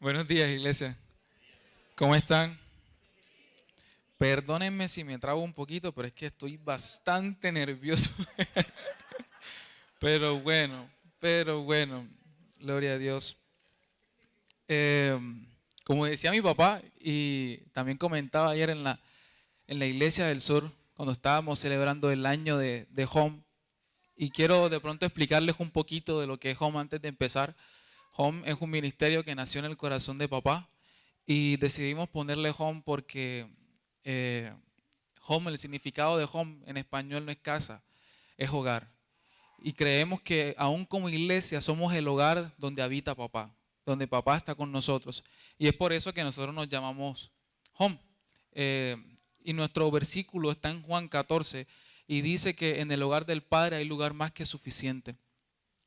Buenos días, iglesia. ¿Cómo están? Perdónenme si me trabo un poquito, pero es que estoy bastante nervioso. Pero bueno, gloria a Dios. Eh, Como decía mi papá, y también comentaba ayer en la iglesia del sur, cuando estábamos celebrando el año de Home, y quiero de pronto explicarles un poquito de lo que es Home antes de empezar. Home es un ministerio que nació en el corazón de papá y decidimos ponerle Home porque eh, Home, el significado de Home en español no es casa, es hogar. Y creemos que aún como iglesia somos el hogar donde habita papá, donde papá está con nosotros. Y es por eso que nosotros nos llamamos Home. Eh, y nuestro versículo está en Juan 14 y dice que en el hogar del Padre hay lugar más que suficiente.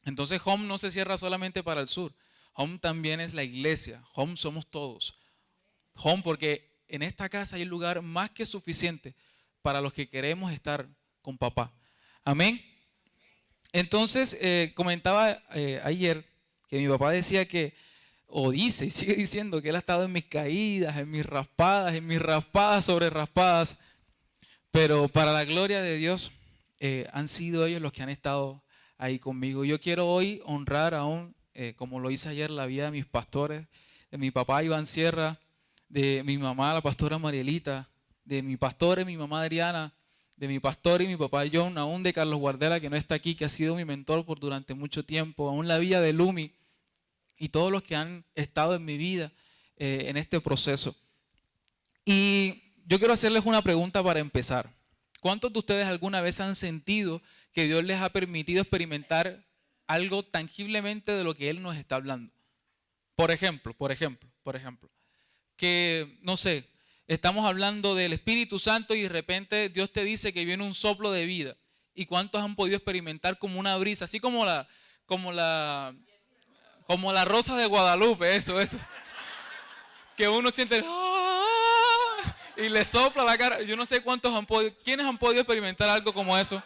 Entonces Home no se cierra solamente para el sur. Home también es la iglesia. Home somos todos. Home porque en esta casa hay lugar más que suficiente para los que queremos estar con papá. Amén. Entonces comentaba ayer que mi papá decía que, o dice y sigue diciendo que él ha estado en mis caídas, en mis raspadas sobre raspadas, pero para la gloria de Dios han sido ellos los que han estado ahí conmigo. Yo quiero hoy honrar aún, como lo hice ayer, la vida de mis pastores, de mi papá Iván Sierra, de mi mamá, la pastora Marielita, de mi pastor y mi mamá Adriana, de mi pastor y mi papá John, aún de Carlos Guardela, que no está aquí, que ha sido mi mentor por durante mucho tiempo, aún la vida de Lumi y todos los que han estado en mi vida en este proceso. Y yo quiero hacerles una pregunta para empezar. ¿Cuántos de ustedes alguna vez han sentido que Dios les ha permitido experimentar algo tangiblemente de lo que Él nos está hablando? Por ejemplo, que, no sé, estamos hablando del Espíritu Santo y de repente Dios te dice que viene un soplo de vida. ¿Y cuántos han podido experimentar como una brisa, así como la, como la rosa de Guadalupe, eso? Que uno siente ¡ah! Y le sopla la cara. Yo no sé cuántos ¿quiénes han podido experimentar algo como eso?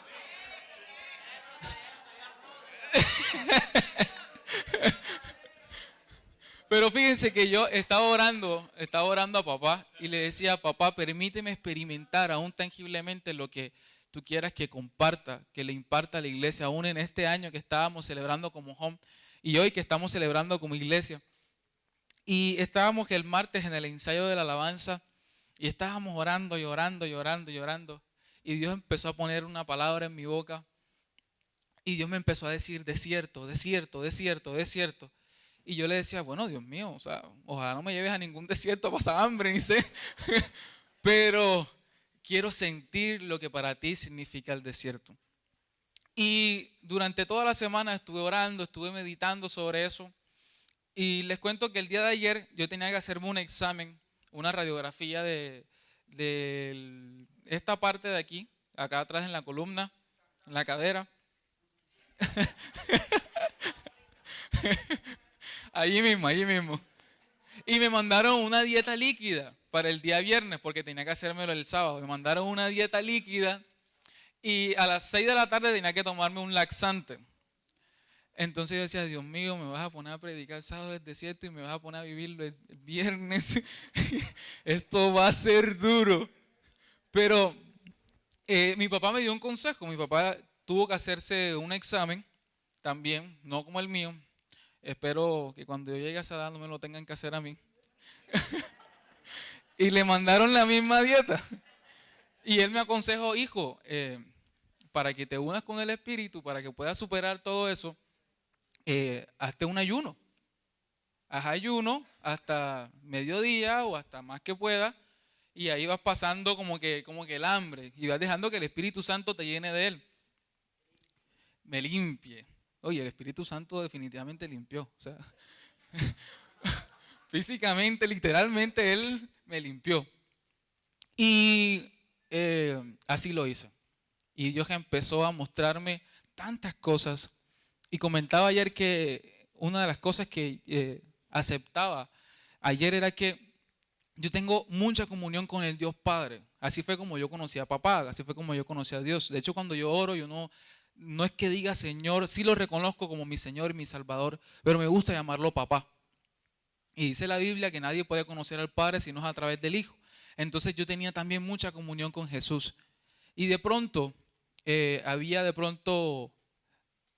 Pero fíjense que yo estaba orando a papá y le decía, papá, permíteme experimentar aún tangiblemente lo que tú quieras que comparta, que le imparta a la iglesia, aún en este año que estábamos celebrando como Home y hoy que estamos celebrando como iglesia. Y estábamos el martes en el ensayo de la alabanza y estábamos orando y orando y orando y orando. Y Dios empezó a poner una palabra en mi boca y Dios me empezó a decir, desierto, desierto, desierto, desierto. Y yo le decía, bueno, Dios mío, o sea, ojalá no me lleves a ningún desierto a pasar hambre, ni sé. Pero quiero sentir lo que para ti significa el desierto. Y durante toda la semana estuve orando, estuve meditando sobre eso. Y les cuento que el día de ayer yo tenía que hacerme un examen, una radiografía de esta parte de aquí, acá atrás en la columna, en la cadera. Allí mismo. Y me mandaron una dieta líquida para el día viernes, porque tenía que hacérmelo el sábado. Me mandaron una dieta líquida y a las 6 de la tarde tenía que tomarme un laxante. Entonces yo decía, Dios mío, me vas a poner a predicar el sábado del desierto y me vas a poner a vivirlo el viernes. Esto va a ser duro. Pero mi papá me dio un consejo. Mi papá tuvo que hacerse un examen también, no como el mío. Espero que cuando yo llegue a esa edad no me lo tengan que hacer a mí. Y le mandaron la misma dieta. Y él me aconsejó, hijo, para que te unas con el Espíritu, para que puedas superar todo eso, hazte un ayuno. Haz ayuno hasta mediodía o hasta más que pueda. Y ahí vas pasando como que el hambre. Y vas dejando que el Espíritu Santo te llene de él. Me limpie. Oye, el Espíritu Santo definitivamente limpió. O sea, físicamente, literalmente, Él me limpió. Y así lo hice. Y Dios empezó a mostrarme tantas cosas. Y comentaba ayer que una de las cosas que aceptaba ayer era que yo tengo mucha comunión con el Dios Padre. Así fue como yo conocí a papá, así fue como yo conocí a Dios. De hecho, cuando yo oro, yo no es que diga Señor, sí lo reconozco como mi Señor y mi Salvador, pero me gusta llamarlo papá. Y dice la Biblia que nadie puede conocer al Padre sino es a través del Hijo. Entonces yo tenía también mucha comunión con Jesús. Y de pronto,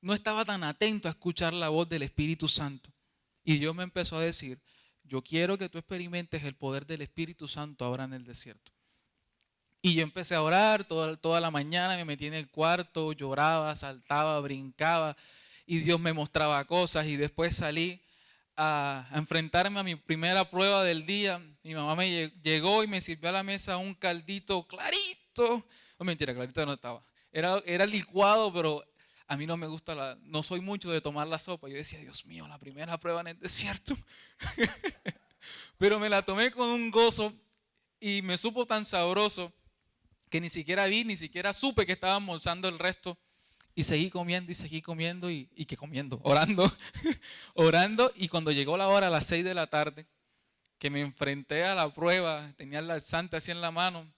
no estaba tan atento a escuchar la voz del Espíritu Santo. Y Dios me empezó a decir, yo quiero que tú experimentes el poder del Espíritu Santo ahora en el desierto. Y yo empecé a orar toda la mañana, me metí en el cuarto, lloraba, saltaba, brincaba. Y Dios me mostraba cosas y después salí a enfrentarme a mi primera prueba del día. Mi mamá llegó y me sirvió a la mesa un caldito clarito. No, mentira, clarito no estaba. Era licuado, pero a mí no me gusta, no soy mucho de tomar la sopa. Yo decía, Dios mío, la primera prueba en el desierto. Pero me la tomé con un gozo y me supo tan sabroso que ni siquiera supe que estaba almorzando el resto. Y seguí comiendo y que comiendo, orando, orando. Y cuando llegó la hora, a las 6 de la tarde, que me enfrenté a la prueba, tenía el laxante así en la mano,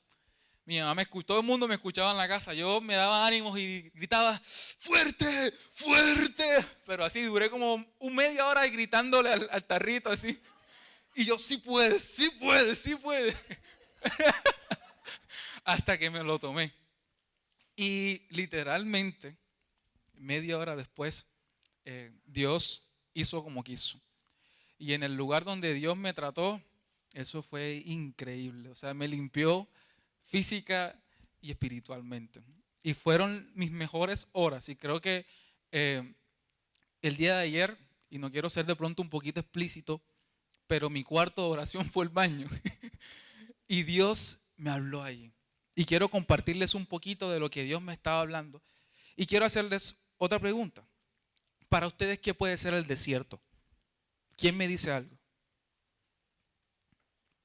mi mamá me escuchó, todo el mundo me escuchaba en la casa, yo me daba ánimos y gritaba, ¡fuerte, fuerte! Pero así, duré como media hora gritándole al tarrito así. Y yo, sí puede, sí puede, sí puede. Hasta que me lo tomé. Y literalmente, media hora después, Dios hizo como quiso. Y en el lugar donde Dios me trató, eso fue increíble. O sea, me limpió física y espiritualmente. Y fueron mis mejores horas. Y creo que el día de ayer, y no quiero ser de pronto un poquito explícito, pero mi cuarto de oración fue el baño. Y Dios me habló allí. Y quiero compartirles un poquito de lo que Dios me estaba hablando. Y quiero hacerles otra pregunta. Para ustedes, ¿qué puede ser el desierto? ¿Quién me dice algo?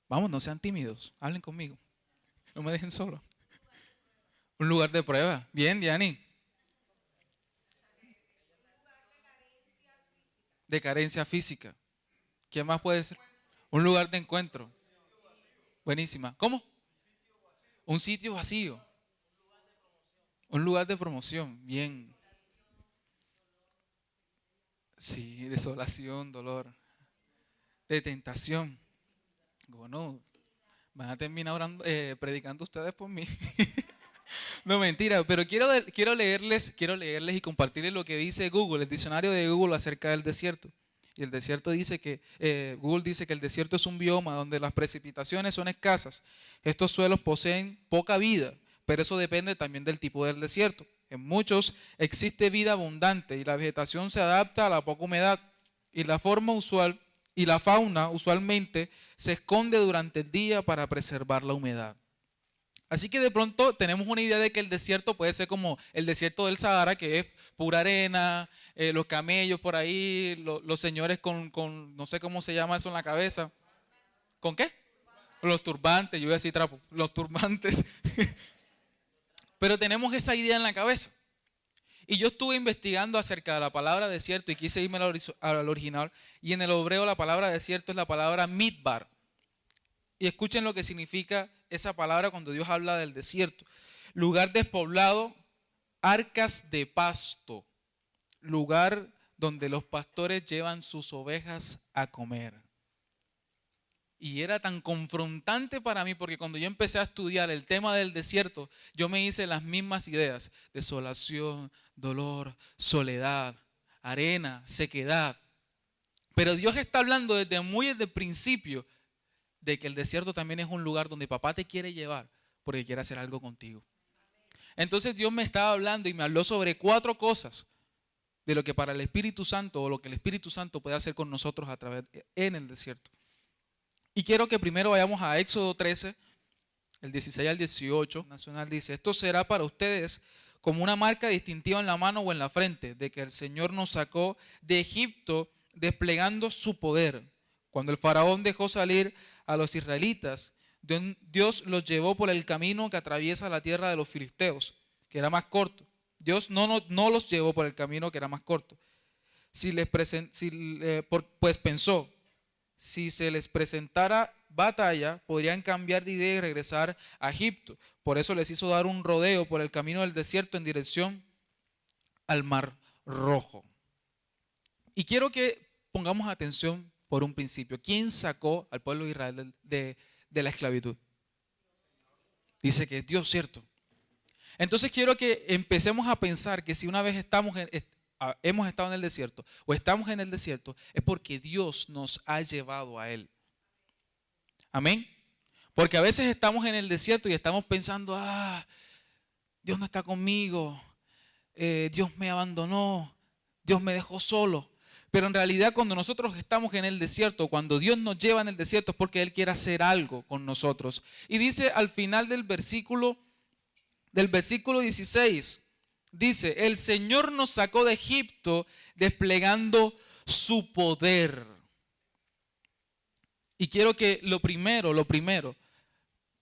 Vamos, no sean tímidos, hablen conmigo. No me dejen solo. Un lugar de prueba. Bien, Diani. De carencia física. ¿Qué más puede ser? Un lugar de encuentro. Buenísima. ¿Cómo? Un sitio vacío. Un lugar de promoción. Bien. Sí, desolación, dolor. De tentación. Bueno, van a terminar orando, predicando ustedes por mí. No, mentira, pero quiero leerles y compartirles lo que dice Google, el diccionario de Google acerca del desierto. Y el desierto dice Google dice que el desierto es un bioma donde las precipitaciones son escasas. Estos suelos poseen poca vida, pero eso depende también del tipo del desierto. En muchos existe vida abundante y la vegetación se adapta a la poca humedad y la fauna usualmente se esconde durante el día para preservar la humedad. Así que de pronto tenemos una idea de que el desierto puede ser como el desierto del Sahara, que es pura arena, los camellos por ahí, los señores con, no sé cómo se llama eso en la cabeza. ¿Con qué? Los turbantes, yo iba a decir trapo, los turbantes. Pero tenemos esa idea en la cabeza. Y yo estuve investigando acerca de la palabra desierto y quise irme al original. Y en el hebreo la palabra desierto es la palabra midbar. Y escuchen lo que significa esa palabra cuando Dios habla del desierto. Lugar despoblado, arcas de pasto. Lugar donde los pastores llevan sus ovejas a comer. Y era tan confrontante para mí porque cuando yo empecé a estudiar el tema del desierto, yo me hice las mismas ideas. Desolación, dolor, soledad, arena, sequedad. Pero Dios está hablando desde el principio de que el desierto también es un lugar donde papá te quiere llevar porque quiere hacer algo contigo. Entonces Dios me estaba hablando y me habló sobre 4 cosas de lo que para el Espíritu Santo o lo que el Espíritu Santo puede hacer con nosotros en el desierto. Y quiero que primero vayamos a Éxodo 13, el 16 al 18. Nacional dice, esto será para ustedes como una marca distintiva en la mano o en la frente, de que el Señor nos sacó de Egipto desplegando su poder. Cuando el faraón dejó salir a los israelitas, Dios los llevó por el camino que atraviesa la tierra de los filisteos, que era más corto. Dios no los llevó por el camino que era más corto. Pues pensó, si se les presentara batalla, podrían cambiar de idea y regresar a Egipto. Por eso les hizo dar un rodeo por el camino del desierto en dirección al Mar Rojo. Y quiero que pongamos atención por un principio? ¿Quién sacó al pueblo de Israel de la esclavitud? Dice que es Dios, ¿cierto? Entonces quiero que empecemos a pensar que si una vez hemos estado en el desierto o estamos en el desierto, es porque Dios nos ha llevado a Él. Amén. Porque a veces estamos en el desierto y estamos pensando, Dios no está conmigo, Dios me abandonó, Dios me dejó solo. Pero en realidad cuando nosotros estamos en el desierto, cuando Dios nos lleva en el desierto es porque Él quiere hacer algo con nosotros. Y dice al final del versículo 16, dice, el Señor nos sacó de Egipto desplegando su poder. Y quiero que lo primero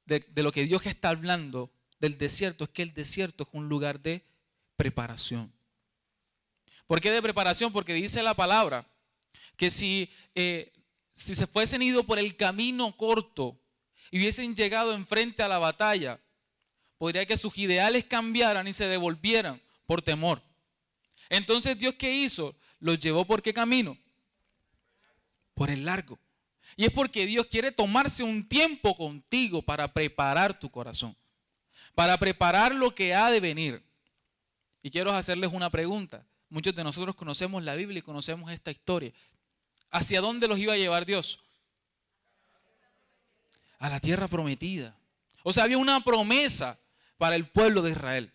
de lo que Dios está hablando del desierto es que el desierto es un lugar de preparación. ¿Por qué de preparación? Porque dice la palabra que si se fuesen ido por el camino corto y hubiesen llegado enfrente a la batalla, podría que sus ideales cambiaran y se devolvieran por temor. Entonces, ¿Dios qué hizo? Los llevó ¿por qué camino? Por el largo. Y es porque Dios quiere tomarse un tiempo contigo para preparar tu corazón, para preparar lo que ha de venir. Y quiero hacerles una pregunta. Muchos de nosotros conocemos la Biblia y conocemos esta historia. ¿Hacia dónde los iba a llevar Dios? A la tierra prometida. O sea, había una promesa para el pueblo de Israel.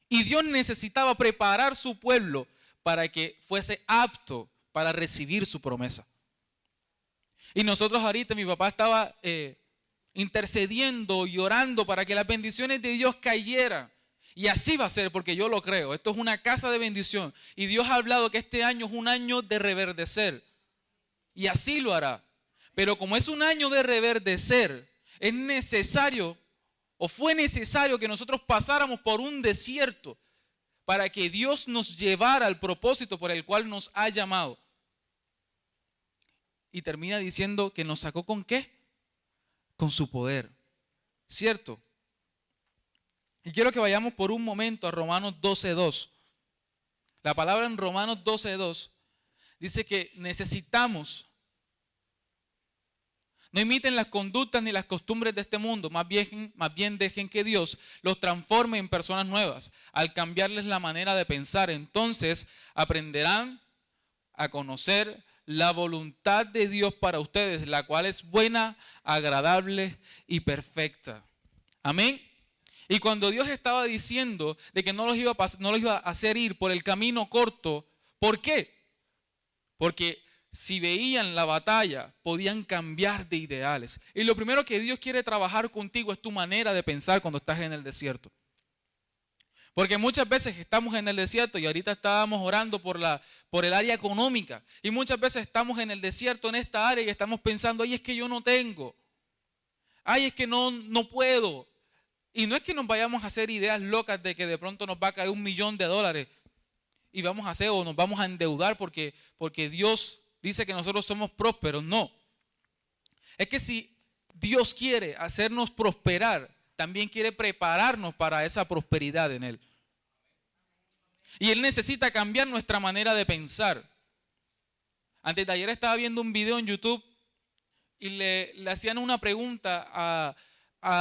Y Dios necesitaba preparar su pueblo para que fuese apto para recibir su promesa. Y nosotros ahorita, mi papá estaba intercediendo y orando para que las bendiciones de Dios cayeran. Y así va a ser, porque yo lo creo. Esto es una casa de bendición. Y Dios ha hablado que este año es un año de reverdecer. Y así lo hará. Pero como es un año de reverdecer, es necesario, o fue necesario que nosotros pasáramos por un desierto para que Dios nos llevara al propósito por el cual nos ha llamado. Y termina diciendo que nos sacó ¿con qué? Con su poder. ¿Cierto? Y quiero que vayamos por un momento a Romanos 12:2. La palabra en Romanos 12:2 dice que necesitamos, no imiten las conductas ni las costumbres de este mundo, más bien dejen que Dios los transforme en personas nuevas, al cambiarles la manera de pensar. Entonces aprenderán a conocer la voluntad de Dios para ustedes, la cual es buena, agradable y perfecta. Amén. Y cuando Dios estaba diciendo de que no los iba a hacer ir por el camino corto, ¿por qué? Porque si veían la batalla, podían cambiar de ideales. Y lo primero que Dios quiere trabajar contigo es tu manera de pensar cuando estás en el desierto. Porque muchas veces estamos en el desierto y ahorita estábamos orando por el área económica. Y muchas veces estamos en el desierto en esta área y estamos pensando, ay, es que yo no tengo. Ay, es que no puedo. Y no es que nos vayamos a hacer ideas locas de que de pronto nos va a caer $1.000.000 y vamos a hacer o nos vamos a endeudar porque Dios dice que nosotros somos prósperos. No. Es que si Dios quiere hacernos prosperar, también quiere prepararnos para esa prosperidad en Él. Y Él necesita cambiar nuestra manera de pensar. Antes de ayer estaba viendo un video en YouTube y le hacían una pregunta a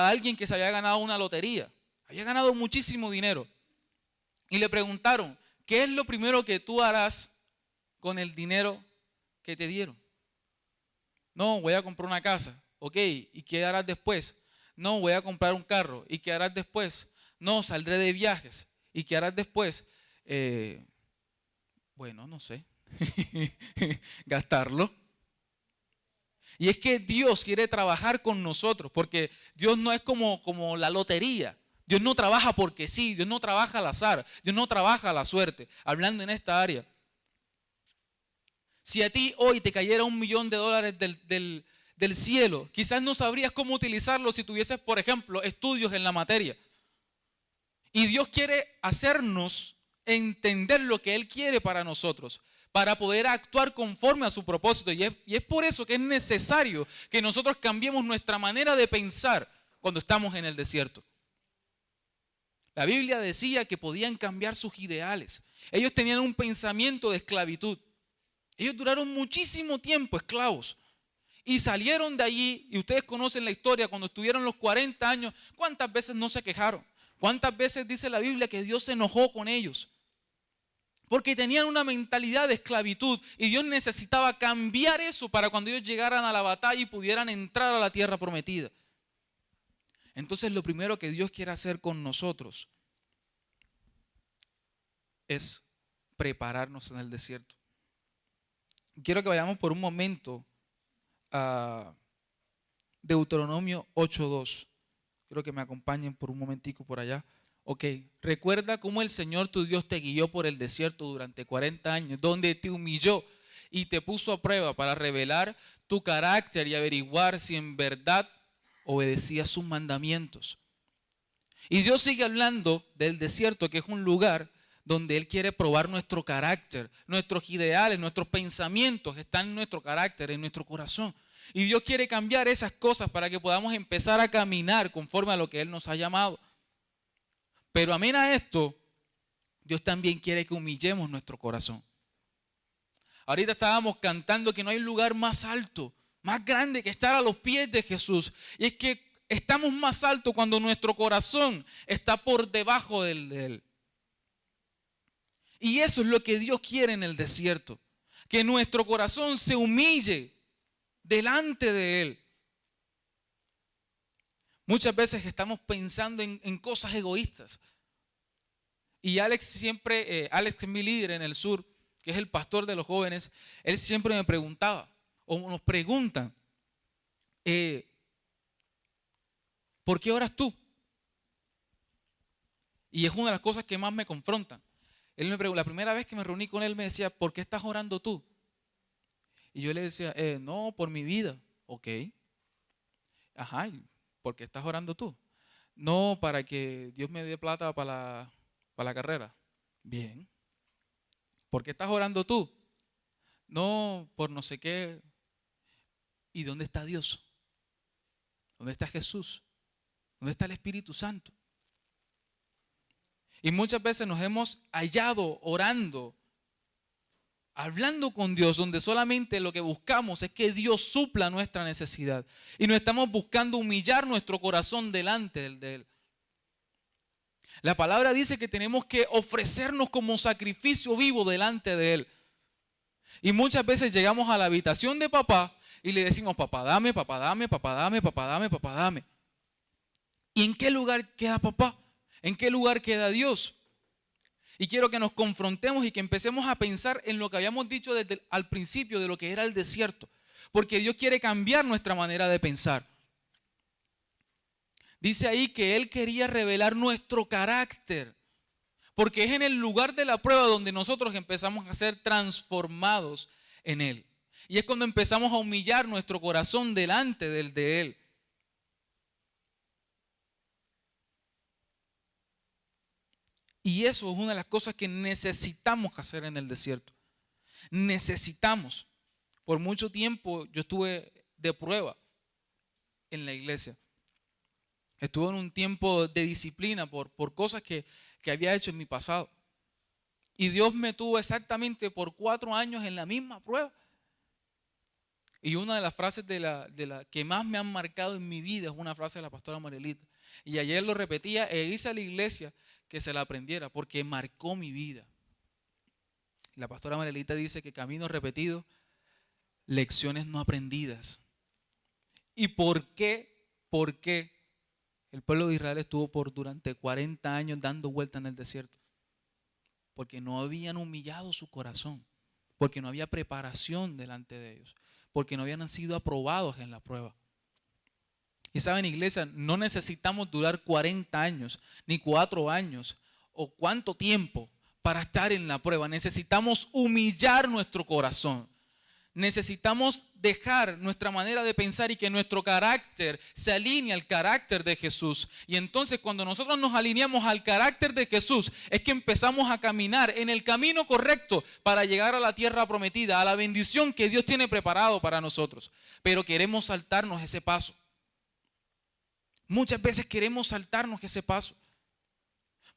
alguien que se había ganado una lotería. Había ganado muchísimo dinero. Y le preguntaron, ¿qué es lo primero que tú harás con el dinero que te dieron? No, voy a comprar una casa. Ok, ¿y qué harás después? No, voy a comprar un carro. ¿Y qué harás después? No, saldré de viajes. ¿Y qué harás después? Bueno, no sé. Gastarlo. Y es que Dios quiere trabajar con nosotros, porque Dios no es como la lotería. Dios no trabaja porque sí, Dios no trabaja al azar, Dios no trabaja a la suerte, hablando en esta área. Si a ti hoy te cayera $1.000.000 del cielo, quizás no sabrías cómo utilizarlo si tuvieses, por ejemplo, estudios en la materia. Y Dios quiere hacernos entender lo que Él quiere para nosotros, para poder actuar conforme a su propósito. Y es por eso que es necesario que nosotros cambiemos nuestra manera de pensar cuando estamos en el desierto. La Biblia decía que podían cambiar sus ideales. Ellos tenían un pensamiento de esclavitud. Ellos duraron muchísimo tiempo esclavos. Y salieron de allí, y ustedes conocen la historia, cuando estuvieron los 40 años, ¿cuántas veces no se quejaron? ¿Cuántas veces dice la Biblia que Dios se enojó con ellos? Porque tenían una mentalidad de esclavitud y Dios necesitaba cambiar eso para cuando ellos llegaran a la batalla y pudieran entrar a la tierra prometida. Entonces lo primero que Dios quiere hacer con nosotros es prepararnos en el desierto. Quiero que vayamos por un momento a Deuteronomio 8:2. Quiero que me acompañen por un momentico por allá. Ok, recuerda cómo el Señor tu Dios te guió por el desierto durante 40 años, donde te humilló y te puso a prueba para revelar tu carácter y averiguar si en verdad obedecías sus mandamientos. Y Dios sigue hablando del desierto, que es un lugar donde Él quiere probar nuestro carácter, nuestros ideales, nuestros pensamientos están en nuestro carácter, en nuestro corazón. Y Dios quiere cambiar esas cosas para que podamos empezar a caminar conforme a lo que Él nos ha llamado. Pero amén a esto, Dios también quiere que humillemos nuestro corazón. Ahorita estábamos cantando que no hay lugar más alto, más grande que estar a los pies de Jesús. Y es que estamos más alto cuando nuestro corazón está por debajo de Él. Y eso es lo que Dios quiere en el desierto. Que nuestro corazón se humille delante de Él. Muchas veces estamos pensando en cosas egoístas. Y Alex Alex es mi líder en el sur, que es el pastor de los jóvenes, él siempre me preguntaba, o nos preguntan, ¿por qué oras tú? Y es una de las cosas que más me confrontan. Él me preguntó, la primera vez que me reuní con él me decía, ¿por qué estás orando tú? Y yo le decía, no, por mi vida. Ok. Ajá, ¿por qué estás orando tú? No, para que Dios me dé plata para la carrera. Bien. ¿Por qué estás orando tú? No, por no sé qué. ¿Y dónde está Dios? ¿Dónde está Jesús? ¿Dónde está el Espíritu Santo? Y muchas veces nos hemos hallado orando, hablando con Dios, donde solamente lo que buscamos es que Dios supla nuestra necesidad. Y no estamos buscando humillar nuestro corazón delante de Él. La palabra dice que tenemos que ofrecernos como sacrificio vivo delante de Él. Y muchas veces llegamos a la habitación de papá y le decimos, papá, dame, papá, dame, papá, dame, papá, dame, papá, dame. ¿Y en qué lugar queda papá? ¿En qué lugar queda Dios? Y quiero que nos confrontemos y que empecemos a pensar en lo que habíamos dicho desde al principio de lo que era el desierto. Porque Dios quiere cambiar nuestra manera de pensar. Dice ahí que Él quería revelar nuestro carácter. Porque es en el lugar de la prueba donde nosotros empezamos a ser transformados en Él. Y es cuando empezamos a humillar nuestro corazón delante del de Él. Y eso es una de las cosas que necesitamos hacer en el desierto. Necesitamos. Por mucho tiempo yo estuve de prueba en la iglesia. Estuve en un tiempo de disciplina por cosas que había hecho en mi pasado. Y Dios me tuvo exactamente por 4 años en la misma prueba. Y una de las frases de la que más me han marcado en mi vida es una frase de la pastora Marielita. Y ayer lo repetía e hice a la iglesia que se la aprendiera porque marcó mi vida. La pastora Marielita dice que caminos repetidos, lecciones no aprendidas. ¿Y por qué? ¿Por qué el pueblo de Israel estuvo durante 40 años dando vuelta en el desierto? Porque no habían humillado su corazón, porque no había preparación delante de ellos, porque no habían sido aprobados en la prueba. Y saben, iglesia, no necesitamos durar 40 años, ni 4 años, o cuánto tiempo para estar en la prueba. Necesitamos humillar nuestro corazón. Necesitamos dejar nuestra manera de pensar y que nuestro carácter se alinee al carácter de Jesús. Y entonces cuando nosotros nos alineamos al carácter de Jesús, es que empezamos a caminar en el camino correcto para llegar a la tierra prometida, a la bendición que Dios tiene preparado para nosotros. Pero queremos saltarnos ese paso. Muchas veces queremos saltarnos ese paso.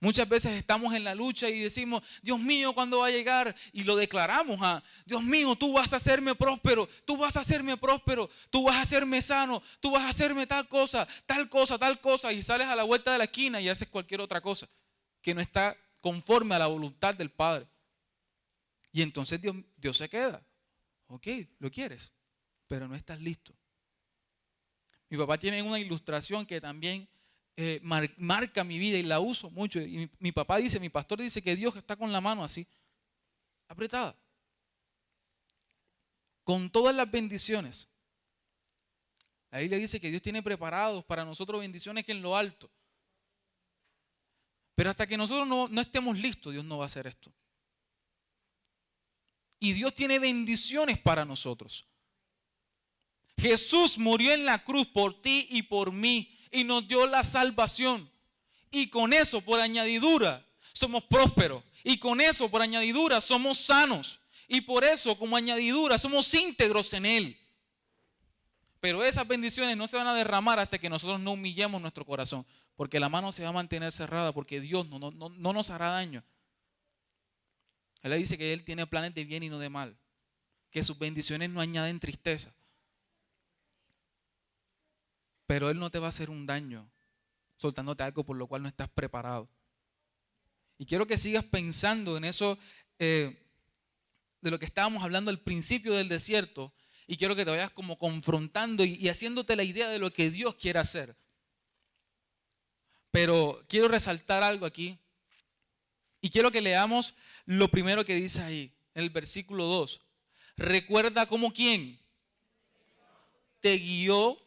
Muchas veces estamos en la lucha y decimos, Dios mío, ¿cuándo va a llegar? Y lo declaramos, Dios mío, tú vas a hacerme próspero, tú vas a hacerme próspero, tú vas a hacerme sano, tú vas a hacerme tal cosa, tal cosa, tal cosa. Y sales a la vuelta de la esquina y haces cualquier otra cosa que no está conforme a la voluntad del Padre. Y entonces Dios se queda. Ok, lo quieres, pero no estás listo. Mi papá tiene una ilustración que también marca mi vida y la uso mucho. Y mi papá dice, mi pastor dice que Dios está con la mano así, apretada, con todas las bendiciones. Ahí le dice que Dios tiene preparados para nosotros bendiciones que en lo alto. Pero hasta que nosotros no estemos listos, Dios no va a hacer esto. Y Dios tiene bendiciones para nosotros. Jesús murió en la cruz por ti y por mí y nos dio la salvación. Y con eso, por añadidura, somos prósperos. Y con eso, por añadidura, somos sanos. Y por eso, como añadidura, somos íntegros en Él. Pero esas bendiciones no se van a derramar hasta que nosotros no humillemos nuestro corazón. Porque la mano se va a mantener cerrada, porque Dios no nos hará daño. Él le dice que Él tiene planes de bien y no de mal. Que sus bendiciones no añaden tristeza. Pero Él no te va a hacer un daño soltándote algo por lo cual no estás preparado. Y quiero que sigas pensando en eso de lo que estábamos hablando al principio del desierto. Y quiero que te vayas como confrontando y haciéndote la idea de lo que Dios quiere hacer. Pero quiero resaltar algo aquí. Y quiero que leamos lo primero que dice ahí, en el versículo 2. Recuerda cómo quién te guió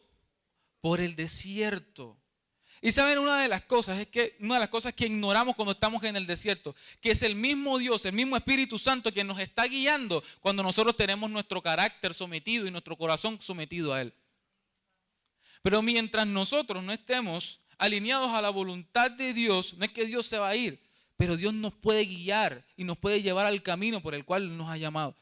por el desierto. Y saben, una de las cosas que ignoramos cuando estamos en el desierto, que es el mismo Dios, el mismo Espíritu Santo que nos está guiando cuando nosotros tenemos nuestro carácter sometido y nuestro corazón sometido a Él. Pero mientras nosotros no estemos alineados a la voluntad de Dios, no es que Dios se va a ir, pero Dios nos puede guiar y nos puede llevar al camino por el cual nos ha llamado.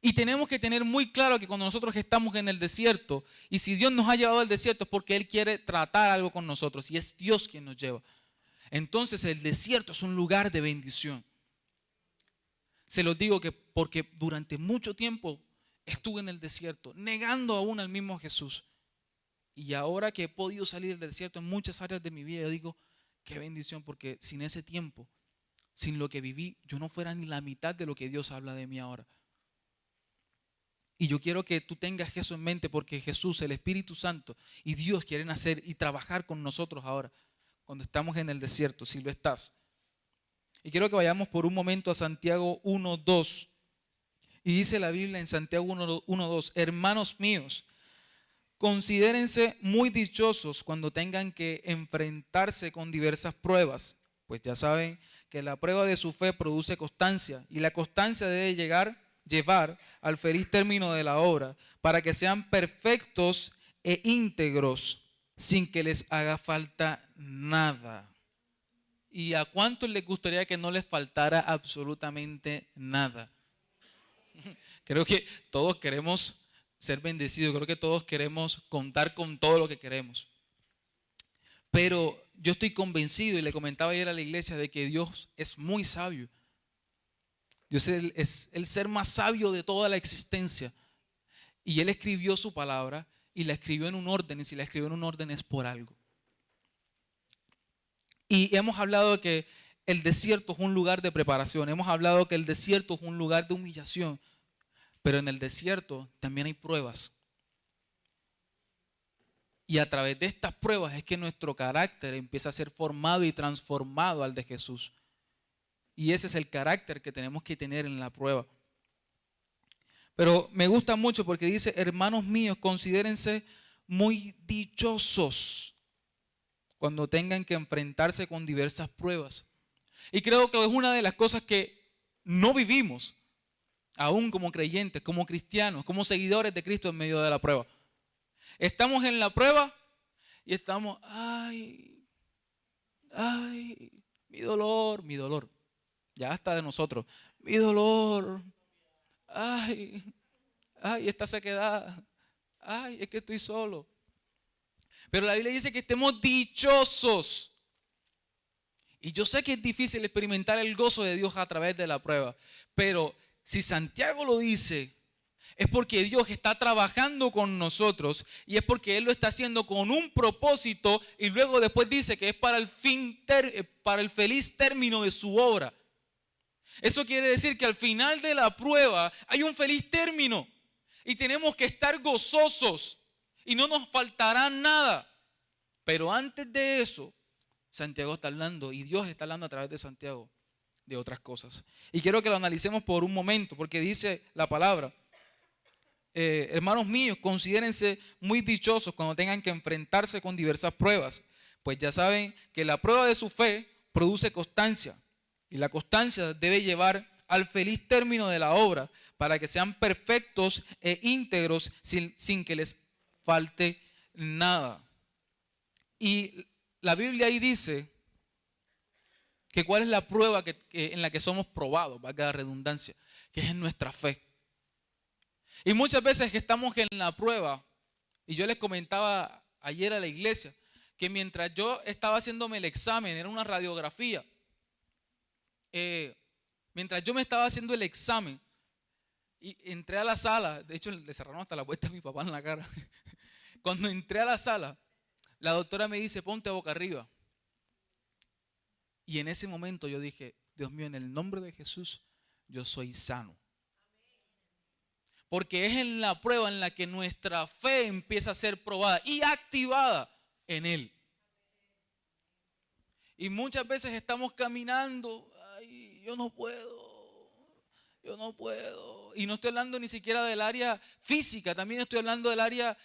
Y tenemos que tener muy claro que cuando nosotros estamos en el desierto, y si Dios nos ha llevado al desierto es porque Él quiere tratar algo con nosotros, y es Dios quien nos lleva. Entonces el desierto es un lugar de bendición. Se los digo que porque durante mucho tiempo estuve en el desierto, negando aún al mismo Jesús. Y ahora que he podido salir del desierto en muchas áreas de mi vida, yo digo, qué bendición, porque sin ese tiempo, sin lo que viví, yo no fuera ni la mitad de lo que Dios habla de mí ahora. Y yo quiero que tú tengas eso en mente porque Jesús, el Espíritu Santo y Dios quieren hacer y trabajar con nosotros ahora, cuando estamos en el desierto, si lo estás. Y quiero que vayamos por un momento a Santiago 1:2. Y dice la Biblia en Santiago 1:2, hermanos míos, considérense muy dichosos cuando tengan que enfrentarse con diversas pruebas, pues ya saben que la prueba de su fe produce constancia y la constancia debe llevar al feliz término de la obra, para que sean perfectos e íntegros, sin que les haga falta nada. ¿Y a cuántos les gustaría que no les faltara absolutamente nada? Creo que todos queremos ser bendecidos, creo que todos queremos contar con todo lo que queremos. Pero yo estoy convencido, y le comentaba ayer a la iglesia, de que Dios es muy sabio. Dios es el ser más sabio de toda la existencia. Y Él escribió su palabra y la escribió en un orden. Y si la escribió en un orden es por algo. Y hemos hablado de que el desierto es un lugar de preparación. Hemos hablado que el desierto es un lugar de humillación. Pero en el desierto también hay pruebas. Y a través de estas pruebas es que nuestro carácter empieza a ser formado y transformado al de Jesús. Y ese es el carácter que tenemos que tener en la prueba. Pero me gusta mucho porque dice, hermanos míos, considérense muy dichosos cuando tengan que enfrentarse con diversas pruebas. Y creo que es una de las cosas que no vivimos, aún como creyentes, como cristianos, como seguidores de Cristo en medio de la prueba. Estamos en la prueba y estamos, ay, mi dolor. Ya está de nosotros. Mi dolor. Ay, esta sequedad. Ay, es que estoy solo. Pero la Biblia dice que estemos dichosos. Y yo sé que es difícil experimentar el gozo de Dios a través de la prueba, pero si Santiago lo dice, es porque Dios está trabajando con nosotros y es porque Él lo está haciendo con un propósito y luego después dice que es para para el feliz término de su obra. Eso quiere decir que al final de la prueba hay un feliz término y tenemos que estar gozosos y no nos faltará nada. Pero antes de eso, Santiago está hablando y Dios está hablando a través de Santiago de otras cosas. Y quiero que lo analicemos por un momento porque dice la palabra, hermanos míos, considérense muy dichosos cuando tengan que enfrentarse con diversas pruebas, pues ya saben que la prueba de su fe produce constancia y la constancia debe llevar al feliz término de la obra para que sean perfectos e íntegros sin que les falte nada. Y la Biblia ahí dice que cuál es la prueba en la que somos probados, valga la redundancia, que es en nuestra fe. Y muchas veces que estamos en la prueba, y yo les comentaba ayer a la iglesia, que mientras yo estaba haciéndome el examen, era una radiografía, mientras yo me estaba haciendo el examen, y entré a la sala, de hecho le cerraron hasta la puerta a mi papá en la cara, cuando entré a la sala, la doctora me dice, ponte boca arriba. Y en ese momento yo dije, Dios mío, en el nombre de Jesús, yo soy sano. Porque es en la prueba en la que nuestra fe empieza a ser probada y activada en Él. Y muchas veces estamos caminando, ay, yo no puedo. Y no estoy hablando ni siquiera del área física, también estoy hablando del área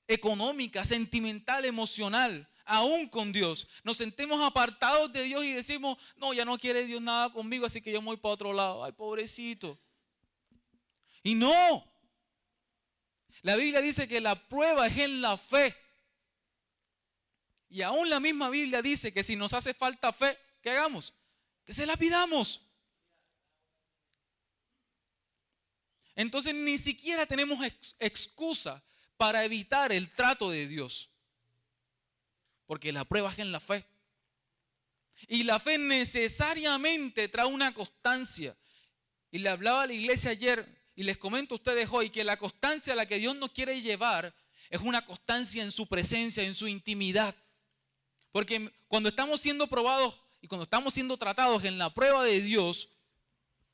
económica, sentimental, emocional. Aún con Dios, nos sentimos apartados de Dios y decimos, no, ya no quiere Dios nada conmigo, así que yo me voy para otro lado. Ay, pobrecito. Y no, la Biblia dice que la prueba es en la fe. Y aún la misma Biblia dice que si nos hace falta fe, ¿qué hagamos? Que se la pidamos. Entonces ni siquiera tenemos excusa para evitar el trato de Dios. Porque la prueba es en la fe. Y la fe necesariamente trae una constancia. Y le hablaba a la iglesia ayer y les comento a ustedes hoy que la constancia a la que Dios nos quiere llevar es una constancia en su presencia, en su intimidad. Porque cuando estamos siendo probados y cuando estamos siendo tratados en la prueba de Dios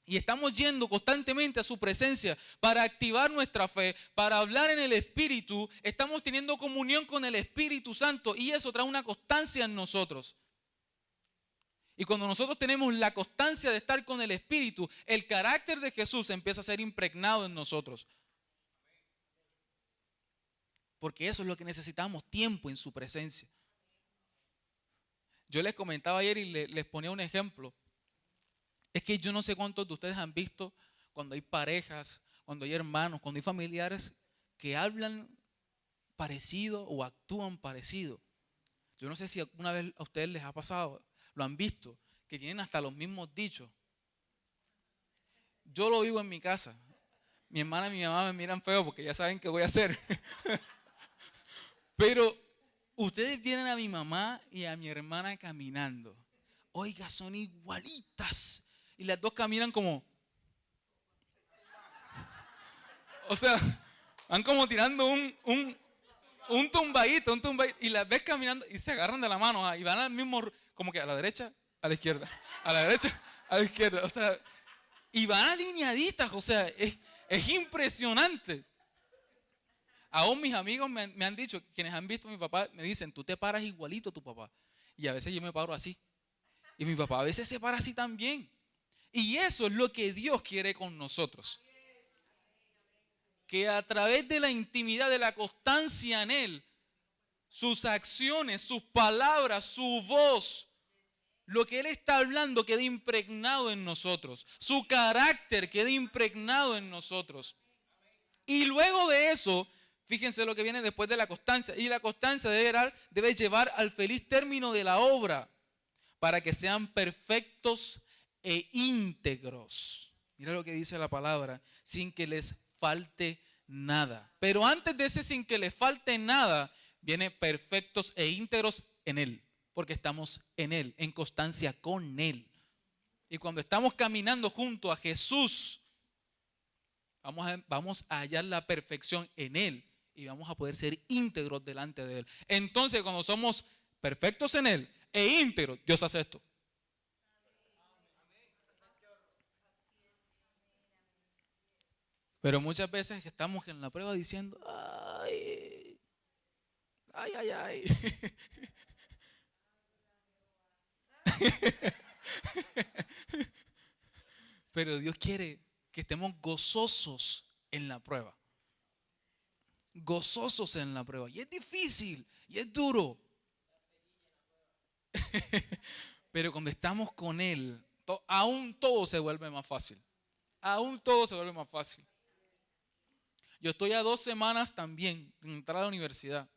y estamos yendo constantemente a su presencia para activar nuestra fe, para hablar en el Espíritu, estamos teniendo comunión con el Espíritu Santo y eso trae una constancia en nosotros. Y cuando nosotros tenemos la constancia de estar con el Espíritu, el carácter de Jesús empieza a ser impregnado en nosotros. Porque eso es lo que necesitamos, tiempo en su presencia. Yo les comentaba ayer y les ponía un ejemplo. Es que yo no sé cuántos de ustedes han visto cuando hay parejas, cuando hay hermanos, cuando hay familiares que hablan parecido o actúan parecido. Yo no sé si alguna vez a ustedes les ha pasado, lo han visto, que tienen hasta los mismos dichos. Yo lo vivo en mi casa. Mi hermana y mi mamá me miran feo porque ya saben qué voy a hacer. Pero ustedes vienen a mi mamá y a mi hermana caminando. Oiga, son igualitas. Y las dos caminan como... O sea, van como tirando un tumbadito. Y las ves caminando y se agarran de la mano. Y van al mismo... Como que a la derecha, a la izquierda. A la derecha, a la izquierda. O sea, y van alineaditas. O sea, es impresionante. Aún mis amigos me han dicho, quienes han visto a mi papá, me dicen, tú te paras igualito a tu papá. Y a veces yo me paro así. Y mi papá a veces se para así también. Y eso es lo que Dios quiere con nosotros. Que a través de la intimidad, de la constancia en Él, sus acciones, sus palabras, su voz, lo que Él está hablando quede impregnado en nosotros. Su carácter quede impregnado en nosotros. Y luego de eso, fíjense lo que viene después de la constancia. Y la constancia debe llevar al feliz término de la obra para que sean perfectos e íntegros. Mira lo que dice la palabra, sin que les falte nada. Pero antes de ese sin que les falte nada, viene perfectos e íntegros en Él. Porque estamos en Él, en constancia con Él. Y cuando estamos caminando junto a Jesús, vamos a hallar la perfección en Él y vamos a poder ser íntegros delante de Él. Entonces, cuando somos perfectos en Él e íntegros, Dios hace esto. Pero muchas veces estamos en la prueba diciendo, ay, ay, ay, ay. Pero Dios quiere que estemos gozosos en la prueba. Gozosos en la prueba. Y es difícil, y es duro. Pero cuando estamos con Él, aún todo se vuelve más fácil. Aún todo se vuelve más fácil. Yo estoy a 2 semanas también de entrar a la universidad.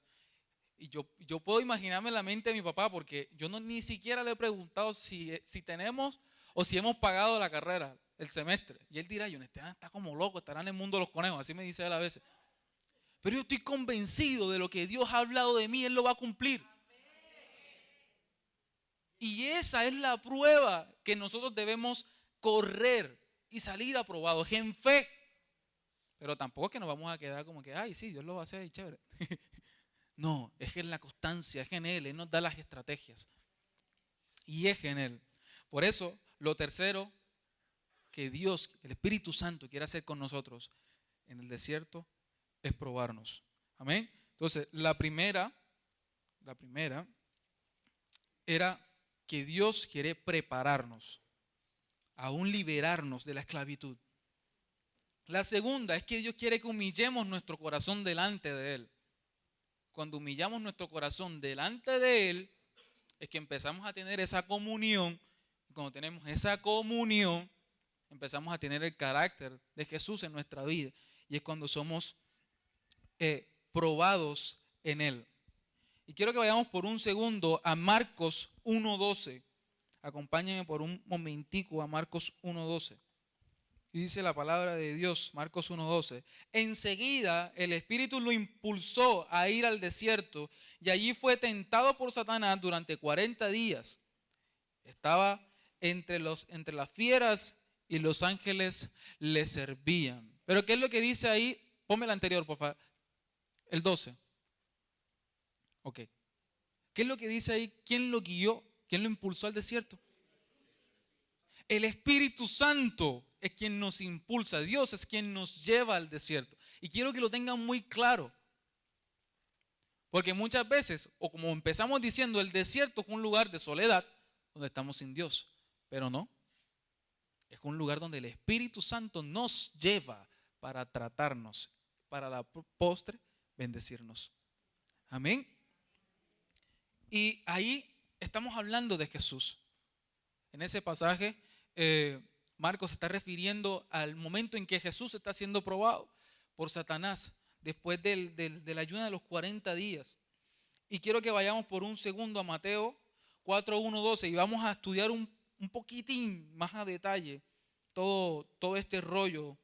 Y yo puedo imaginarme la mente de mi papá porque yo ni siquiera le he preguntado si tenemos o si hemos pagado la carrera, el semestre. Y él dirá, Esteban está como loco, estará en el mundo de los conejos. Así me dice él a veces. Pero yo estoy convencido de lo que Dios ha hablado de mí, Él lo va a cumplir. Y esa es la prueba que nosotros debemos correr y salir aprobados en fe. Pero tampoco es que nos vamos a quedar como que, ay, sí, Dios lo va a hacer y chévere. No, es en la constancia, es en Él nos da las estrategias. Y es en Él. Por eso, lo tercero que Dios, el Espíritu Santo, quiere hacer con nosotros en el desierto es probarnos. Amén. Entonces, la primera era que Dios quiere prepararnos, aún liberarnos de la esclavitud. La segunda es que Dios quiere que humillemos nuestro corazón delante de Él. Cuando humillamos nuestro corazón delante de Él, es que empezamos a tener esa comunión. Cuando tenemos esa comunión, empezamos a tener el carácter de Jesús en nuestra vida. Y es cuando somos probados en Él. Y quiero que vayamos por un segundo a Marcos 1:12. Acompáñenme por un momentico a Marcos 1:12. Y dice la palabra de Dios, Marcos 1:12. Enseguida el Espíritu lo impulsó a ir al desierto y allí fue tentado por Satanás durante 40 días. Estaba entre las fieras y los ángeles le servían. Pero ¿qué es lo que dice ahí? Ponme el anterior, por favor. El 12. Ok. ¿Qué es lo que dice ahí? ¿Quién lo guió? ¿Quién lo impulsó al desierto? El Espíritu Santo es quien nos impulsa. Dios es quien nos lleva al desierto. Y quiero que lo tengan muy claro. Porque muchas veces, o como empezamos diciendo, el desierto es un lugar de soledad donde estamos sin Dios. Pero no. Es un lugar donde el Espíritu Santo nos lleva para tratarnos, para la postre bendecirnos. Amén. Y ahí estamos hablando de Jesús. En ese pasaje, Marcos se está refiriendo al momento en que Jesús está siendo probado por Satanás después del ayuno de los 40 días. Y quiero que vayamos por un segundo a Mateo 4:1-12 y vamos a estudiar un poquitín más a detalle todo este rollo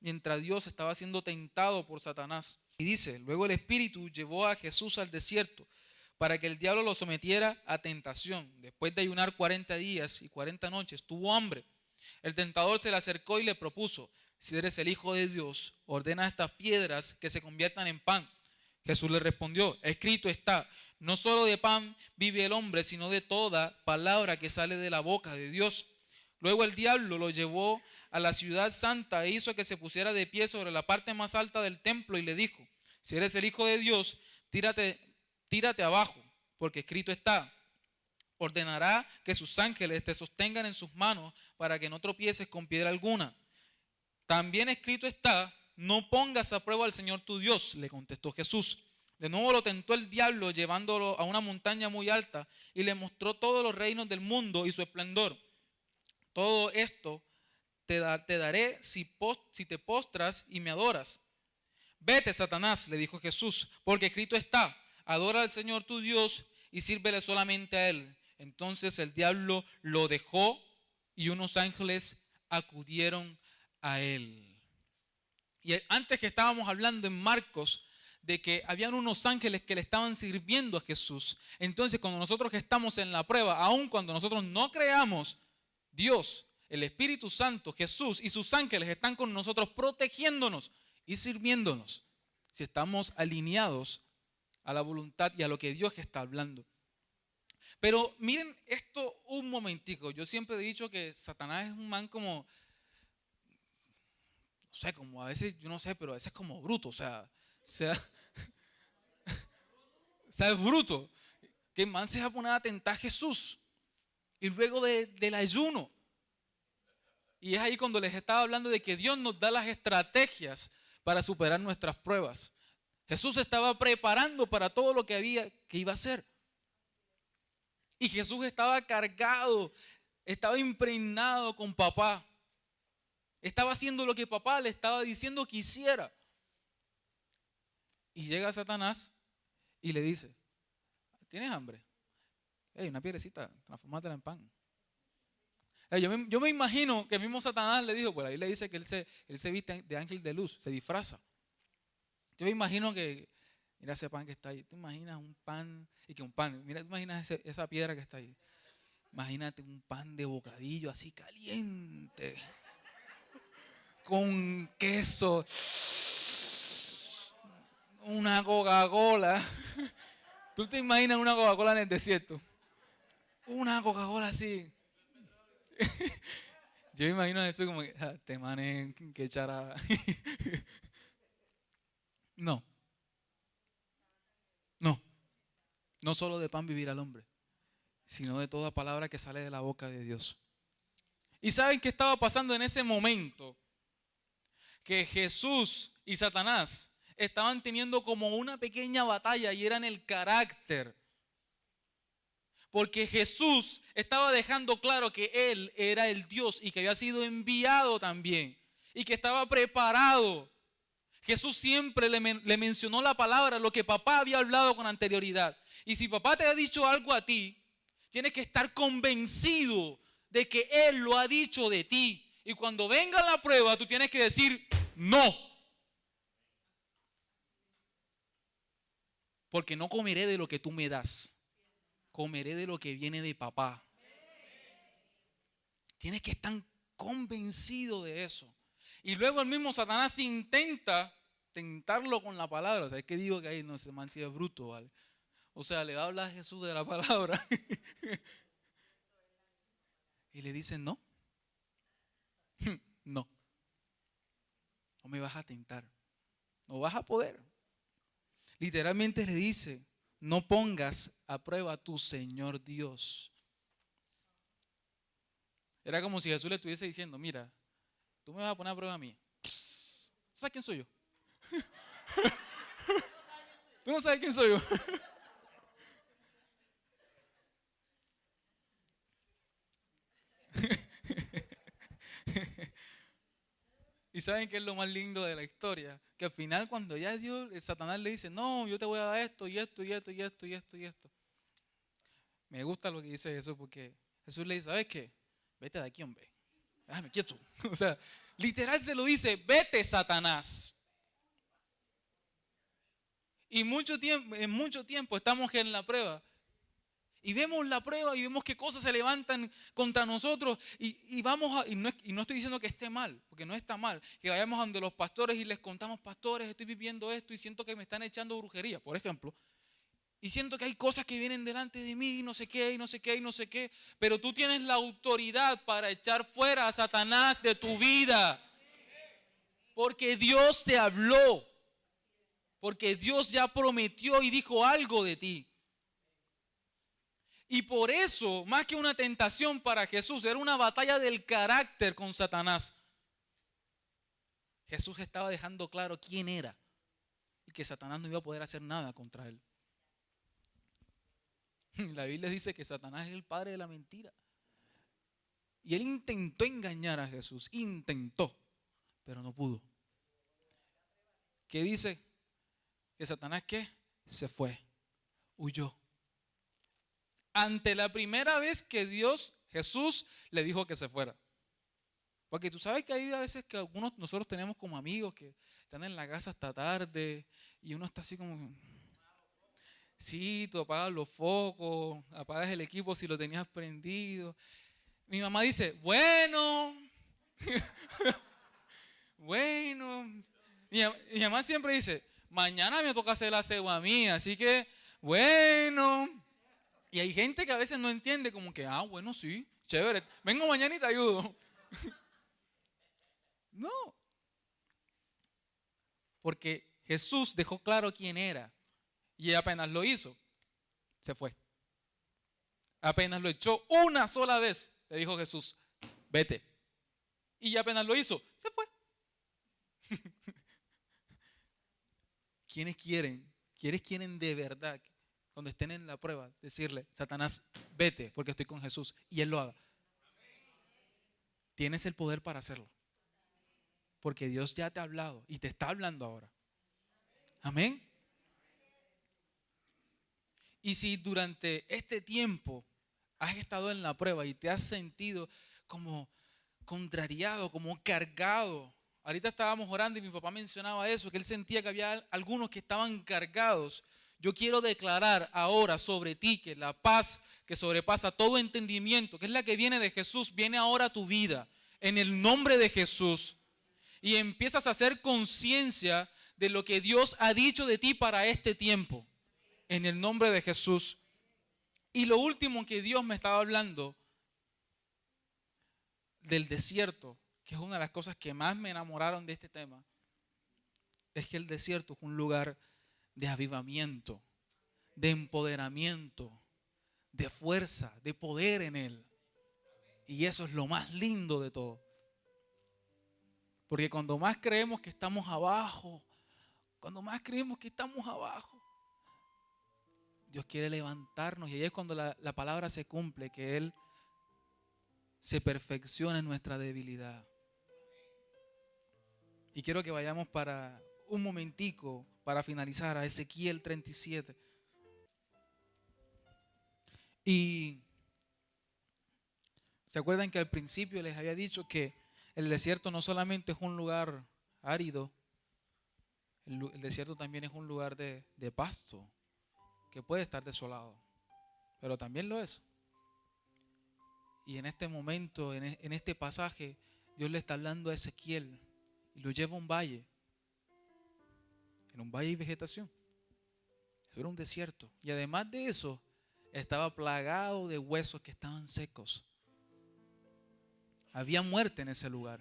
mientras Dios estaba siendo tentado por Satanás. Y dice, luego el Espíritu llevó a Jesús al desierto para que el diablo lo sometiera a tentación. Después de ayunar 40 días y 40 noches, tuvo hambre. El tentador se le acercó y le propuso, si eres el Hijo de Dios, ordena a estas piedras que se conviertan en pan. Jesús le respondió, escrito está, no solo de pan vive el hombre, sino de toda palabra que sale de la boca de Dios. Luego el diablo lo llevó a la ciudad santa e hizo que se pusiera de pie sobre la parte más alta del templo y le dijo, si eres el Hijo de Dios, tírate abajo, porque escrito está, ordenará que sus ángeles te sostengan en sus manos para que no tropieces con piedra alguna. También escrito está, no pongas a prueba al Señor tu Dios, le contestó Jesús. De nuevo lo tentó el diablo llevándolo a una montaña muy alta y le mostró todos los reinos del mundo y su esplendor. Todo esto te daré si te postras y me adoras. Vete, Satanás, le dijo Jesús, porque escrito está, adora al Señor tu Dios y sírvele solamente a Él. Entonces el diablo lo dejó y unos ángeles acudieron a Él. Y antes que estábamos hablando en Marcos de que habían unos ángeles que le estaban sirviendo a Jesús. Entonces, cuando nosotros estamos en la prueba, aun cuando nosotros no creamos, Dios, el Espíritu Santo, Jesús y sus ángeles están con nosotros protegiéndonos y sirviéndonos si estamos alineados a la voluntad y a lo que Dios está hablando. Pero miren esto un momentico. Yo siempre he dicho que Satanás es un man como, no sé, como a veces, yo no sé, pero a veces como bruto, o sea, es bruto. Que el man se va a poner a tentar a Jesús. Y luego del ayuno. Y es ahí cuando les estaba hablando de que Dios nos da las estrategias para superar nuestras pruebas. Jesús estaba preparando para todo lo que iba a hacer. Y Jesús estaba cargado, estaba impregnado con papá. Estaba haciendo lo que papá le estaba diciendo que hiciera. Y llega Satanás y le dice, ¿tienes hambre? Hey, una piedrecita, transformátela en pan. Yo me imagino que el mismo Satanás le dijo, pues ahí le dice que él se viste de ángel de luz, se disfraza. Yo me imagino que, mira ese pan que está ahí, tú imaginas un pan, y que un pan, mira, tú imaginas esa piedra que está ahí. Imagínate un pan de bocadillo así caliente, con queso, una Coca-Cola. ¿Tú te imaginas una Coca-Cola en el desierto? Una Coca-Cola así. Yo me imagino eso como que, te manen, que echará. No. No solo de pan vivirá el hombre, sino de toda palabra que sale de la boca de Dios. ¿Y saben qué estaba pasando en ese momento? Que Jesús y Satanás estaban teniendo como una pequeña batalla y era en el carácter. Porque Jesús estaba dejando claro que Él era el Dios y que había sido enviado también y que estaba preparado. Jesús siempre le mencionó la palabra, lo que papá había hablado con anterioridad. Y si papá te ha dicho algo a ti, tienes que estar convencido de que Él lo ha dicho de ti. Y cuando venga la prueba, tú tienes que decir no. Porque no comeré de lo que tú me das. Comeré de lo que viene de papá. Tienes que estar convencido de eso. Y luego el mismo Satanás intenta tentarlo con la palabra. O sea, es que digo que ahí no se man si es bruto, ¿vale? O sea, le habla a Jesús de la palabra. Y le dice, no. No. No me vas a tentar. No vas a poder. Literalmente le dice, no pongas a prueba a tu Señor Dios. Era como si Jesús le estuviese diciendo, mira, tú me vas a poner a prueba a mí. ¿Tú sabes quién soy yo? ¿Tú no sabes quién soy yo? ¿Y saben qué es lo más lindo de la historia? Que al final cuando ya Dios, Satanás le dice, no, yo te voy a dar esto y esto y esto y esto y esto y esto. Me gusta lo que dice Jesús porque Jesús le dice, ¿sabes qué? Vete de aquí, hombre. Déjame quieto. O sea, literal se lo dice, vete, Satanás. Y en mucho tiempo estamos en la prueba. Y vemos la prueba y vemos que cosas se levantan contra nosotros y no estoy diciendo que esté mal, porque no está mal, que vayamos a donde los pastores y les contamos, pastores, estoy viviendo esto y siento que me están echando brujería, por ejemplo, y siento que hay cosas que vienen delante de mí y no sé qué, y no sé qué, y no sé qué, pero tú tienes la autoridad para echar fuera a Satanás de tu vida, porque Dios te habló, porque Dios ya prometió y dijo algo de ti. Y por eso, más que una tentación para Jesús, era una batalla del carácter con Satanás. Jesús estaba dejando claro quién era y que Satanás no iba a poder hacer nada contra él. La Biblia dice que Satanás es el padre de la mentira. Y él intentó engañar a Jesús, intentó, pero no pudo. ¿Qué dice? Que Satanás, ¿qué? Se fue, huyó. Ante la primera vez que Jesús le dijo que se fuera. Porque tú sabes que hay a veces que algunos nosotros tenemos como amigos que están en la casa hasta tarde y uno está así como, sí, tú apagas los focos, apagas el equipo si lo tenías prendido. Mi mamá dice, bueno, bueno. Mi mamá siempre dice, mañana me toca hacer la cegua mía, así que, bueno. Y hay gente que a veces no entiende como que, bueno, sí, chévere, vengo mañana y te ayudo. No, porque Jesús dejó claro quién era y apenas lo hizo, se fue. Apenas lo echó una sola vez, le dijo Jesús, vete. Y apenas lo hizo, se fue. ¿Quiénes quieren de verdad, cuando estén en la prueba, decirle, Satanás, vete porque estoy con Jesús y Él lo haga? Tienes el poder para hacerlo. Porque Dios ya te ha hablado y te está hablando ahora. Amén. Y si durante este tiempo has estado en la prueba y te has sentido como contrariado, como cargado. Ahorita estábamos orando y mi papá mencionaba eso, que él sentía que había algunos que estaban cargados. Yo quiero declarar ahora sobre ti que la paz que sobrepasa todo entendimiento, que es la que viene de Jesús, viene ahora a tu vida, en el nombre de Jesús. Y empiezas a hacer conciencia de lo que Dios ha dicho de ti para este tiempo, en el nombre de Jesús. Y lo último que Dios me estaba hablando del desierto, que es una de las cosas que más me enamoraron de este tema, es que el desierto es un lugar de avivamiento, de empoderamiento, de fuerza, de poder en él. Y eso es lo más lindo de todo. Porque cuando más creemos que estamos abajo, Dios quiere levantarnos y ahí es cuando la palabra se cumple, que Él se perfecciona en nuestra debilidad. Y quiero que vayamos para un momentico, para finalizar, a Ezequiel 37. Y ¿se acuerdan que al principio les había dicho que el desierto no solamente es un lugar árido, el desierto también es un lugar de pasto, que puede estar desolado, pero también lo es. Y en este momento, en este pasaje, Dios le está hablando a Ezequiel y lo lleva a un valle. En un valle hay vegetación. Era un desierto. Y además de eso, estaba plagado de huesos que estaban secos. Había muerte en ese lugar.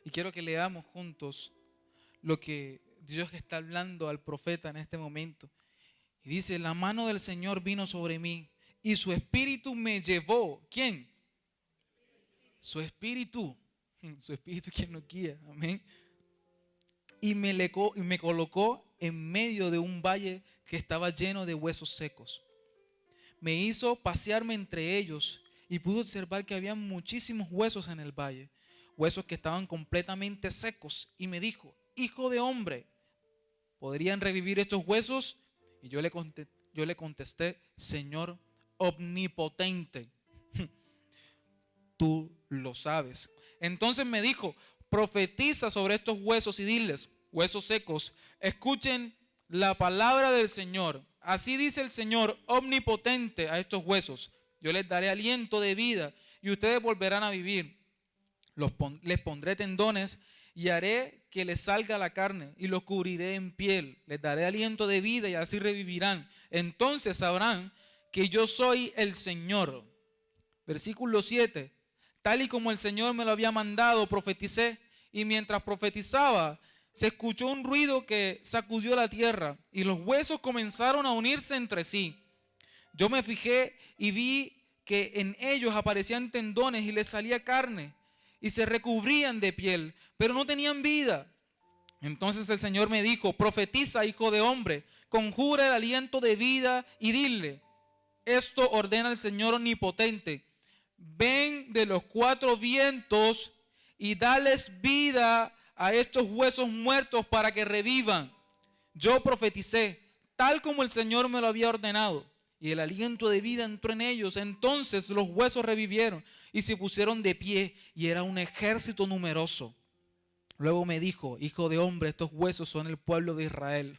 Y quiero que leamos juntos lo que Dios está hablando al profeta en este momento. Y dice, la mano del Señor vino sobre mí y su espíritu me llevó. ¿Quién? Su espíritu. Su espíritu quien nos guía. Amén. Y me colocó en medio de un valle que estaba lleno de huesos secos. Me hizo pasearme entre ellos y pude observar que había muchísimos huesos en el valle, huesos que estaban completamente secos. Y me dijo, hijo de hombre, ¿podrían revivir estos huesos? Y yo le contesté, Señor omnipotente, tú lo sabes. Entonces me dijo, profetiza sobre estos huesos y diles, huesos secos, escuchen la palabra del Señor. Así dice el Señor omnipotente a estos huesos. Yo les daré aliento de vida y ustedes volverán a vivir. Les pondré tendones y haré que les salga la carne y los cubriré en piel. Les daré aliento de vida y así revivirán. Entonces sabrán que yo soy el Señor. Versículo 7. Tal y como el Señor me lo había mandado, profeticé. Y mientras profetizaba, se escuchó un ruido que sacudió la tierra y los huesos comenzaron a unirse entre sí. Yo me fijé y vi que en ellos aparecían tendones y les salía carne y se recubrían de piel, pero no tenían vida. Entonces el Señor me dijo, profetiza, hijo de hombre, conjura el aliento de vida y dile, esto ordena el Señor omnipotente, ven de los cuatro vientos y dales vida a estos huesos muertos para que revivan. Yo profeticé, tal como el Señor me lo había ordenado. y el aliento de vida entró en ellos. Entonces los huesos revivieron y se pusieron de pie, y era un ejército numeroso. Luego me dijo: hijo de hombre, estos huesos son el pueblo de Israel.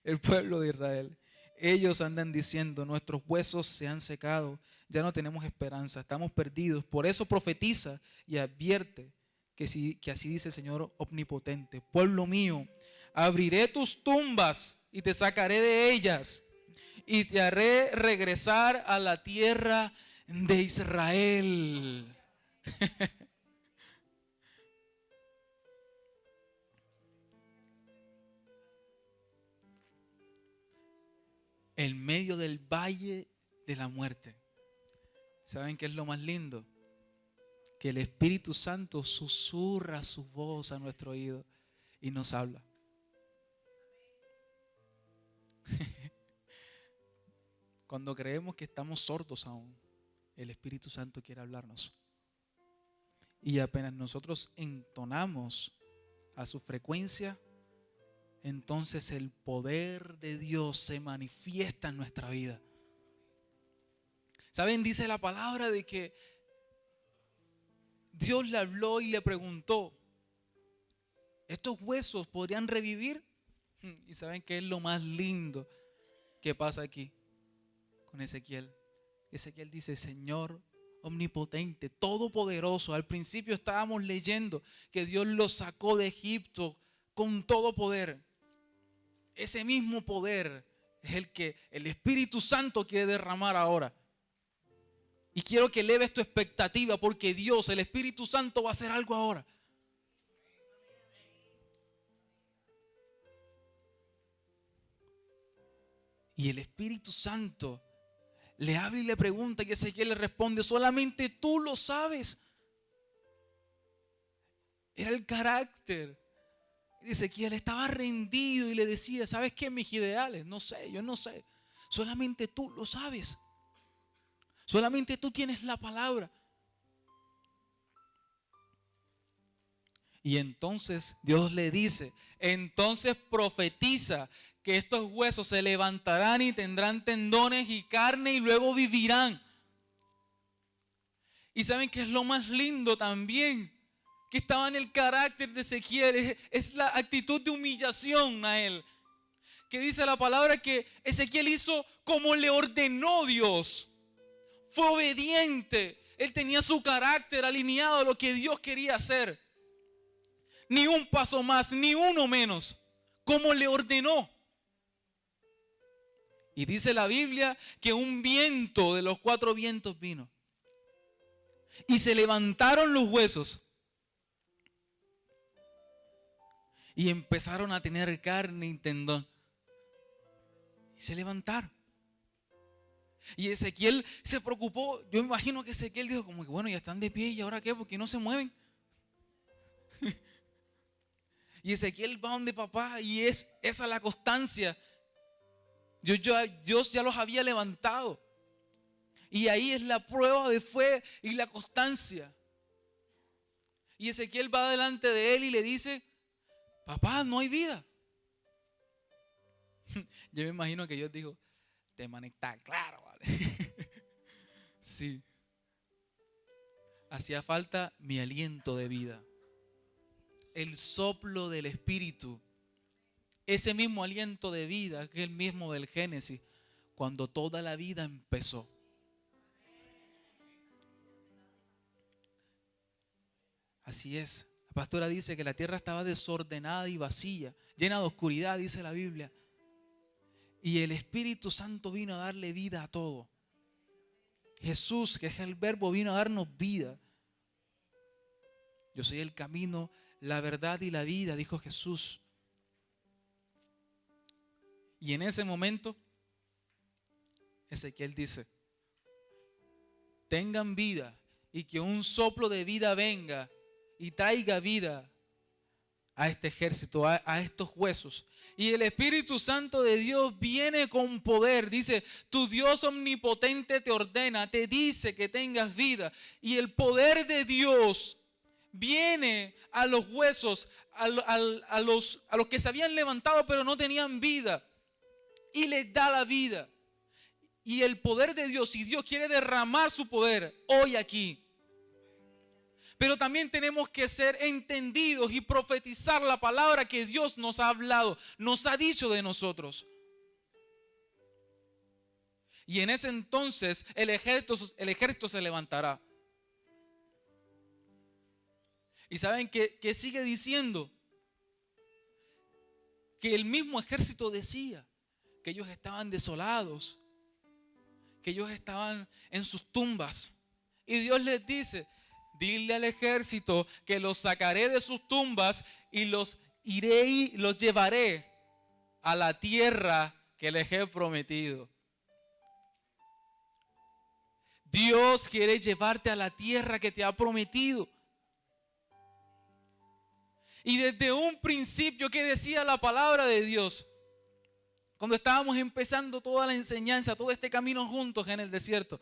El pueblo de Israel. Ellos andan diciendo: nuestros huesos se han secado, ya no tenemos esperanza, estamos perdidos. Por eso profetiza y advierte que así dice el Señor omnipotente: pueblo mío, abriré tus tumbas y te sacaré de ellas, y te haré regresar a la tierra de Israel. En medio del valle de la muerte. ¿Saben qué es lo más lindo? Que el Espíritu Santo susurra su voz a nuestro oído y nos habla. Cuando creemos que estamos sordos aún, el Espíritu Santo quiere hablarnos. Y apenas nosotros entonamos a su frecuencia, entonces el poder de Dios se manifiesta en nuestra vida. ¿Saben? Dice la palabra de que Dios le habló y le preguntó: ¿estos huesos podrían revivir? Y ¿saben qué es lo más lindo que pasa aquí con Ezequiel? Ezequiel dice: Señor omnipotente, todopoderoso. Al principio estábamos leyendo que Dios los sacó de Egipto con todo poder. Ese mismo poder es el que el Espíritu Santo quiere derramar ahora. Y quiero que eleves tu expectativa, porque Dios, el Espíritu Santo, va a hacer algo ahora. Y el Espíritu Santo le habla y le pregunta, y Ezequiel le responde: solamente tú lo sabes. Era el carácter. Y Ezequiel estaba rendido y le decía: ¿sabes qué? Mis ideales, no sé, yo no sé. Solamente tú lo sabes. Solamente tú tienes la palabra. Y entonces Dios le dice: entonces profetiza que estos huesos se levantarán y tendrán tendones y carne y luego vivirán. Y ¿saben qué es lo más lindo también? Que estaba en el carácter de Ezequiel, es la actitud de humillación a él. Que dice la palabra que Ezequiel hizo como le ordenó Dios. Fue obediente. Él tenía su carácter alineado a lo que Dios quería hacer. Ni un paso más, ni uno menos. Como le ordenó. Y dice la Biblia que un viento de los 4 vientos vino. Y se levantaron los huesos. Y empezaron a tener carne y tendón. Y se levantaron. Y Ezequiel se preocupó. Yo imagino que Ezequiel dijo como que bueno, ya están de pie, ¿y ahora qué? ¿Por qué no se mueven? Y Ezequiel va donde papá, y esa es la constancia. Dios ya los había levantado. Y ahí es la prueba de fe y la constancia. Y Ezequiel va delante de él y le dice: papá, no hay vida. Yo me imagino que Dios dijo: te man está claro, ¿vale? Sí. Hacía falta mi aliento de vida. El soplo del Espíritu. Ese mismo aliento de vida que es el mismo del Génesis, cuando toda la vida empezó. Así es. La pastora dice que la tierra estaba desordenada y vacía, llena de oscuridad, dice la Biblia. Y el Espíritu Santo vino a darle vida a todo. Jesús, que es el Verbo, vino a darnos vida. Yo soy el camino, la verdad y la vida, dijo Jesús. Y en ese momento, Ezequiel dice: tengan vida y que un soplo de vida venga y traiga vida a este ejército, a estos huesos. Y el Espíritu Santo de Dios viene con poder. Dice: tu Dios omnipotente te ordena, te dice que tengas vida. Y el poder de Dios viene a los huesos, a los que se habían levantado pero no tenían vida. Y les da la vida. y el poder de Dios, y Dios quiere derramar su poder hoy aquí. Pero también tenemos que ser entendidos y profetizar la palabra que Dios nos ha hablado, nos ha dicho de nosotros. Y en ese entonces el ejército se levantará. ¿Y saben qué sigue diciendo? Que el mismo ejército decía que ellos estaban desolados, que ellos estaban en sus tumbas. Y Dios les dice, dile al ejército que los sacaré de sus tumbas y los iré y los llevaré a la tierra que les he prometido. Dios quiere llevarte a la tierra que te ha prometido. Y desde un principio, ¿qué decía la palabra de Dios? Cuando estábamos empezando toda la enseñanza, todo este camino juntos en el desierto,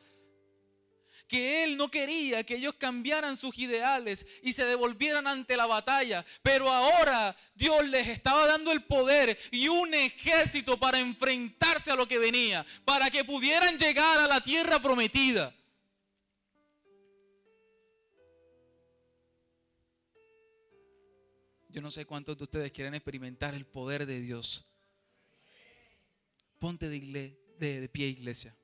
que Él no quería que ellos cambiaran sus ideales y se devolvieran ante la batalla. Pero ahora Dios les estaba dando el poder y un ejército para enfrentarse a lo que venía, para que pudieran llegar a la tierra prometida. Yo no sé cuántos de ustedes quieren experimentar el poder de Dios. Ponte de pie, iglesia.